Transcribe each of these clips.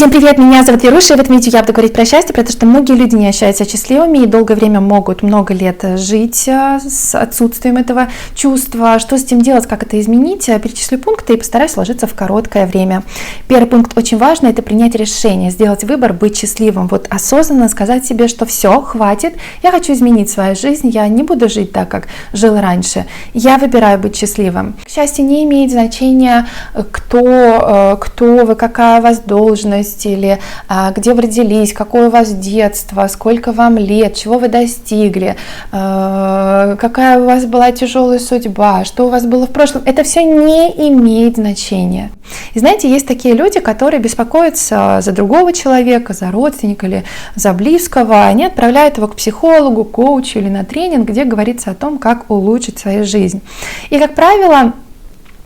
Всем привет, меня зовут Веруша, и в этом видео я буду говорить про счастье, потому что многие люди не ощущают себя счастливыми и долгое время могут много лет жить с отсутствием этого чувства. Что с этим делать, как это изменить? Перечислю пункты и постараюсь сложиться в короткое время. Первый пункт очень важный, это принять решение, сделать выбор, быть счастливым. Вот осознанно сказать себе, что все, хватит, я хочу изменить свою жизнь, я не буду жить так, как жил раньше. Я выбираю быть счастливым. К счастью, не имеет значения, кто вы, какая у вас должность, или где вы родились, какое у вас детство, сколько вам лет, чего вы достигли, какая у вас была тяжелая судьба, что у вас было в прошлом. Это все не имеет значения. И знаете, есть такие люди, которые беспокоятся за другого человека, за родственника или за близкого. Они отправляют его к психологу, коучу или на тренинг, где говорится о том, как улучшить свою жизнь. И, как правило,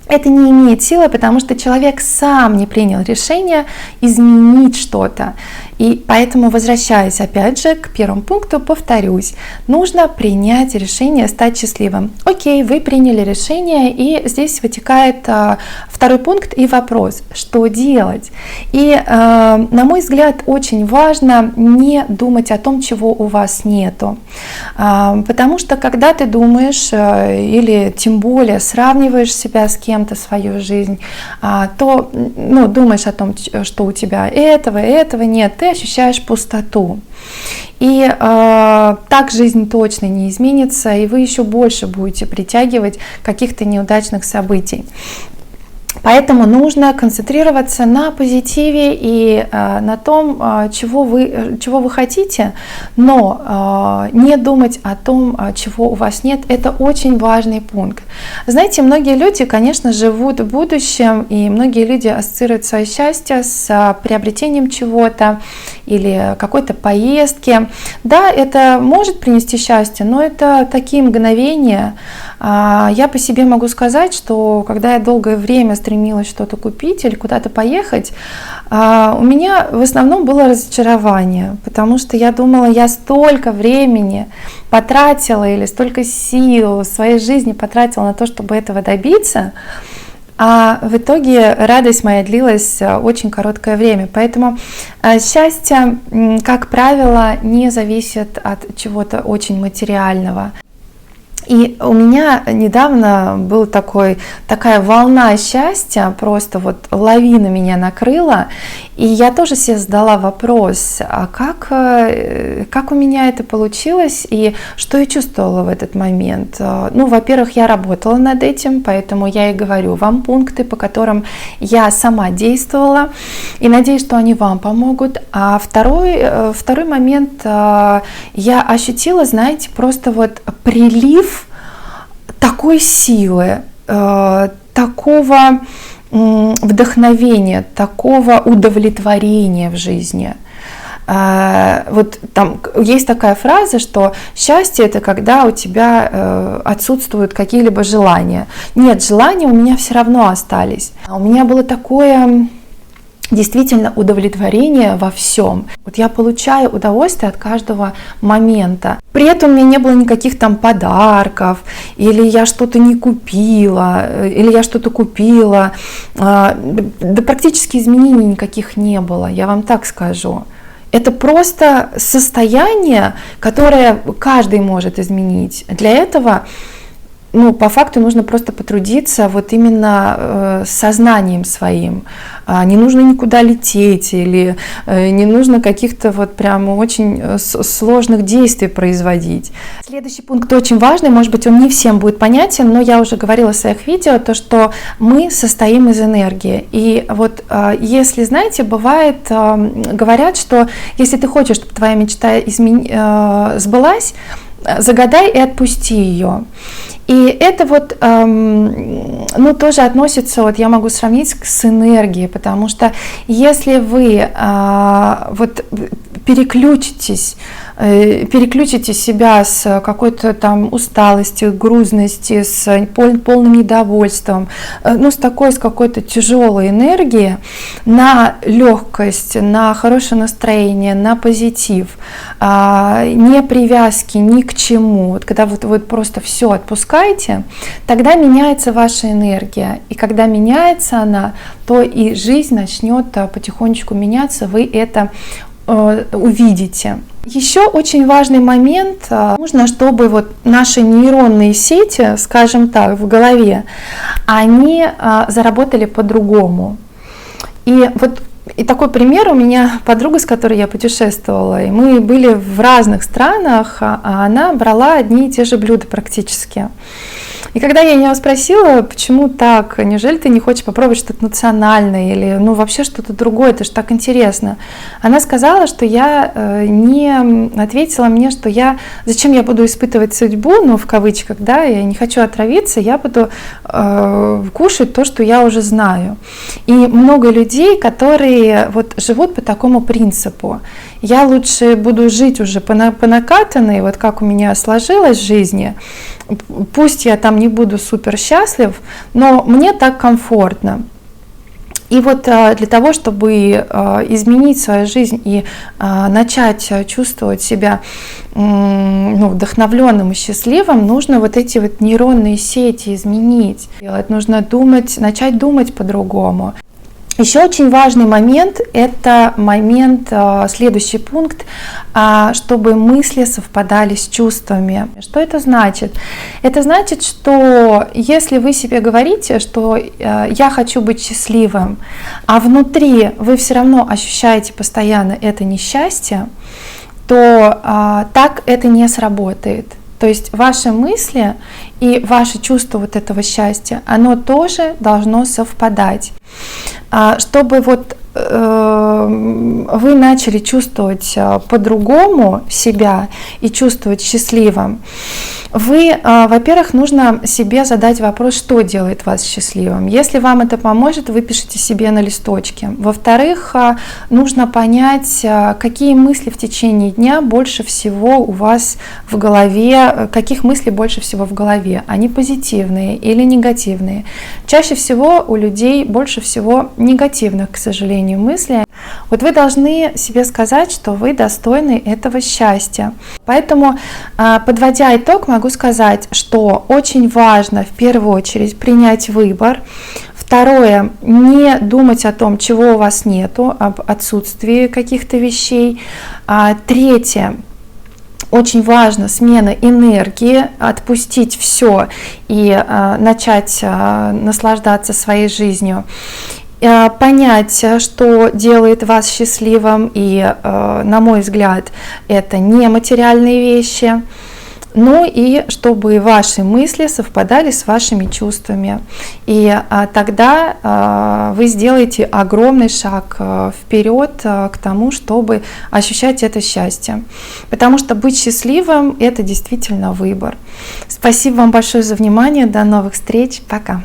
это не имеет силы, потому что человек сам не принял решение изменить что-то. И поэтому, возвращаясь опять же к первому пункту, повторюсь, нужно принять решение стать счастливым. Окей, вы приняли решение, и здесь вытекает второй пункт и вопрос, что делать. И, на мой взгляд, очень важно не думать о том, чего у вас нету. Потому что, когда ты думаешь, или тем более сравниваешь себя с кем-то, свою жизнь, то думаешь о том, что у тебя этого нет, ты ощущаешь пустоту. И так жизнь точно не изменится, и вы еще больше будете притягивать каких-то неудачных событий. Поэтому нужно концентрироваться на позитиве и на том, чего вы хотите, но не думать о том, чего у вас нет. Это очень важный пункт. Знаете, многие люди, конечно, живут в будущем, и многие люди ассоциируют свое счастье с приобретением чего-то или какой-то поездки. Да, это может принести счастье, но это такие мгновения. Я по себе могу сказать, что когда я долгое время стремилась что-то купить или куда-то поехать, у меня в основном было разочарование, потому что я думала, я столько времени потратила или столько сил в своей жизни потратила на то, чтобы этого добиться, а в итоге радость моя длилась очень короткое время. Поэтому счастье, как правило, не зависит от чего-то очень материального. И у меня недавно была такая волна счастья, просто вот лавина меня накрыла, и я тоже себе задала вопрос, а как у меня это получилось, и что я чувствовала в этот момент? Во-первых, я работала над этим, поэтому я и говорю вам пункты, по которым я сама действовала, и надеюсь, что они вам помогут. А второй момент, я ощутила, знаете, просто вот прилив такой силы, такого вдохновения, такого удовлетворения в жизни. Вот там есть такая фраза, что счастье — это когда у тебя отсутствуют какие-либо желания. Нет, желания у меня все равно остались. У меня было такое действительно удовлетворение во всем. Вот я получаю удовольствие от каждого момента. При этом у меня не было никаких там подарков, или я что-то не купила, или я что-то купила. Да практически изменений никаких не было, я вам так скажу. Это просто состояние, которое каждый может изменить. Для этого по факту нужно просто потрудиться вот именно с сознанием своим. Не нужно никуда лететь или не нужно каких-то вот прямо очень сложных действий производить. Следующий пункт очень важный, может быть, он не всем будет понятен, но я уже говорила в своих видео, то, что мы состоим из энергии. И вот если, знаете, бывает, говорят, что если ты хочешь, чтобы твоя мечта сбылась, загадай и отпусти ее. И это вот, тоже относится, вот я могу сравнить с энергией, потому что если вы переключите себя с какой-то там усталости, грузности, с полным недовольством, ну, с какой-то тяжелой энергией на легкость, на хорошее настроение, на позитив, не привязки ни к чему. Вот когда вы просто все отпускаете, тогда меняется ваша энергия. И когда меняется она, то и жизнь начнет потихонечку меняться, вы это увидите. Еще очень важный момент, нужно, чтобы вот наши нейронные сети, скажем так, в голове, они заработали по-другому. И вот такой пример: у меня подруга, с которой я путешествовала, и мы были в разных странах, а она брала одни и те же блюда практически. И когда я ее спросила, почему так, неужели ты не хочешь попробовать что-то национальное или ну вообще что-то другое, это же так интересно, она сказала, что ответила мне, что зачем я буду испытывать судьбу, ну в кавычках, да, я не хочу отравиться, я буду кушать то, что я уже знаю. И много людей, которые вот живут по такому принципу: я лучше буду жить уже по накатанной, вот как у меня сложилось в жизни, пусть я там не буду супер счастлив, но мне так комфортно. И вот для того, чтобы изменить свою жизнь и начать чувствовать себя вдохновленным и счастливым, нужно вот эти вот нейронные сети изменить. Нужно начать думать по-другому. Еще очень важный момент – это следующий пункт, чтобы мысли совпадали с чувствами. Что это значит? Это значит, что если вы себе говорите, что я хочу быть счастливым, а внутри вы все равно ощущаете постоянно это несчастье, то так это не сработает. То есть ваши мысли и ваше чувство вот этого счастья, оно тоже должно совпадать. Чтобы вот вы начали чувствовать по-другому себя и чувствовать счастливым, во-первых, нужно себе задать вопрос, что делает вас счастливым. Если вам это поможет, вы пишите себе на листочке. Во-вторых, нужно понять, какие мысли в течение дня больше всего у вас в голове, каких мыслей больше всего в голове. Они позитивные или негативные. Чаще всего у людей больше всего негативных, к сожалению, мыслей. Вот вы должны себе сказать, что вы достойны этого счастья. Поэтому, подводя итог, могу сказать, что очень важно в первую очередь принять выбор. Второе, не думать о том, чего у вас нету, об отсутствии каких-то вещей. Третье, очень важно смена энергии, отпустить все и начать наслаждаться своей жизнью. Понять, что делает вас счастливым, и, на мой взгляд, это не материальные вещи. Ну и чтобы ваши мысли совпадали с вашими чувствами. И тогда вы сделаете огромный шаг вперед к тому, чтобы ощущать это счастье. Потому что быть счастливым – это действительно выбор. Спасибо вам большое за внимание. До новых встреч. Пока.